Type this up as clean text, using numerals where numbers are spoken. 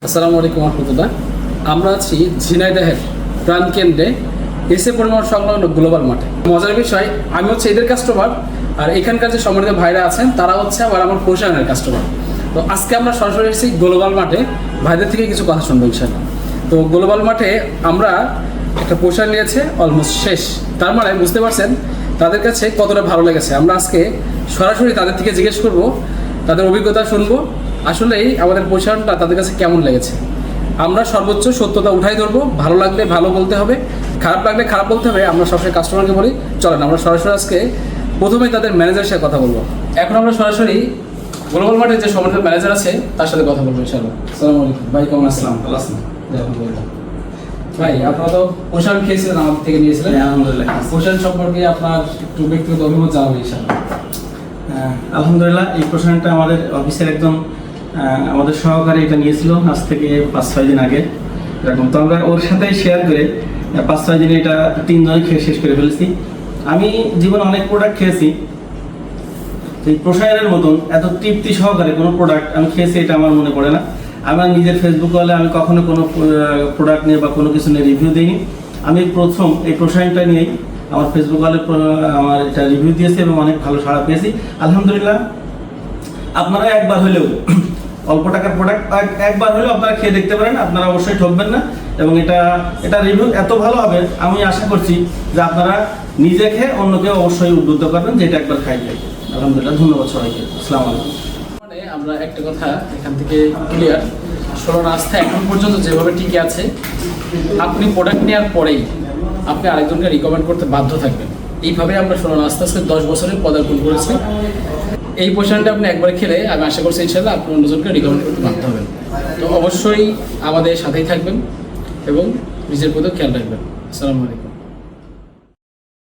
আসসালামু আলাইকুম রহমতুল্লাহ। আমরা আছি ঝিনাইদহের প্রাণকেন্দ্রে এসএ পরিবহন সংলগ্ন গ্লোবাল মাঠে। মজার বিষয়, আমি হচ্ছে এদের কাস্টমার, আর এখানকার যে সম্মানিত ভাইরা আছেন তারা হচ্ছে আবার আমার প্রশাসনের কাস্টমার। তো আজকে আমরা সরাসরি এসেছি গ্লোবাল মাঠে, ভাইদের থেকে কিছু কথা শুনবো ইনশাআল্লাহ। তো গ্লোবাল মাঠে আমরা একটা পোশাক নিয়েছে অলমোস্ট শেষ, তার মানে বুঝতে পারছেন তাদের কাছে কতটা ভালো লেগেছে। আমরা আজকে সরাসরি তাদের থেকে জিজ্ঞেস করব, তাদের অভিজ্ঞতা শুনবো, আসলেই আমাদের পোশাকটা তাদের কাছে কেমন লেগেছে। আমরা সর্বোচ্চ সত্যতা উঠাই ধরবো, ভালো লাগলে ভালো বলতে হবে, খারাপ লাগলে খারাপ বলতে হবে। আমরা সবসময় কাস্টমারকে বলি চলেন আমরা সরাসরি আজকে প্রথমেই তাদের ম্যানেজারের সাথে কথা বলবো। এখন আমরা সরাসরি গ্লোবাল মার্টের যে সম্মানিত ম্যানেজার আছে তার সাথে কথা বলবো ইনশাআল্লাহ। আসসালামু আলাইকুম ভাই, কেমন আসসালাম? ভালো আছেন ভাই? আপনারা তো পোশাক খেয়েছিলেন, আমাদের থেকে নিয়েছিলেন। আলহামদুলিল্লাহ। পোশাক সম্পর্কে আপনার একটু ব্যক্তিগত অভিমত জানাবেন ইনশাআল্লাহ। আলহামদুলিল্লাহ, এই প্রশ্নটা আমাদের অফিসের একদম আমাদের সহকারী এটা নিয়েছিল আজ থেকে 5-6 দিন আগে এরকম। তো আমরা ওর সাথে শেয়ার করে 5-6 দিনে এটা 3 জনে খেয়ে শেষ করে ফেলেছি। আমি জীবনে অনেক প্রোডাক্ট খেয়েছি, এই প্রসায়নের মতন এত তৃপ্তি সহকারে কোনো প্রোডাক্ট আমি খেয়েছি এটা আমার মনে পড়ে না। আমার নিজের ফেসবুক ওয়ালে আমি কখনো কোনো প্রোডাক্ট নিয়ে বা কোনো কিছু নিয়ে রিভিউ দিইনি। আমি প্রথম এই প্রসায়নটা নিয়েই আমার ফেসবুক ওয়ালে আমার এটা রিভিউ দিয়েছি এবং অনেক ভালো সাড়া পেয়েছি আলহামদুলিল্লাহ। আপনারা একবার হলেও অল্প টাকার প্রোডাক্ট একবার হলেও আপনারা খেয়ে দেখতে পারেন, আপনারা অবশ্যই ঠকবেন না। এবং এটা রিভিউ এত ভালো হবে আমি আশা করছি যে আপনারা নিজে খেয়ে অন্যকে অবশ্যই উদ্বুদ্ধ করবেন যে এটা একবার খাই। আলহামদুলিল্লাহ, ধন্যবাদ সবাইকে। আসসালামু আলাইকুম। মানে আমরা একটা কথা এখান থেকে ক্লিয়ার, ষোলো রাস্তা এখন পর্যন্ত যেভাবে টিকে আছে, আপনি প্রোডাক্ট নেওয়ার পরেই আপনি আরেকজনকে রিকমেন্ড করতে বাধ্য থাকবেন। এইভাবে আমরা ষোলো রাস্তা আজকে 10 বছরে পদার্পণ করেছি। এই পোশাকটা আপনি একবার খেলে আমি আশা করছি ইনশাআল্লাহ আপনি অন্যজনকে রিকমেন্ড করতে বাধ্য হবেন। তো অবশ্যই আমাদের সাথেই থাকবেন এবং নিজের প্রতি খেয়াল রাখবেন। আসসালামু আলাইকুম।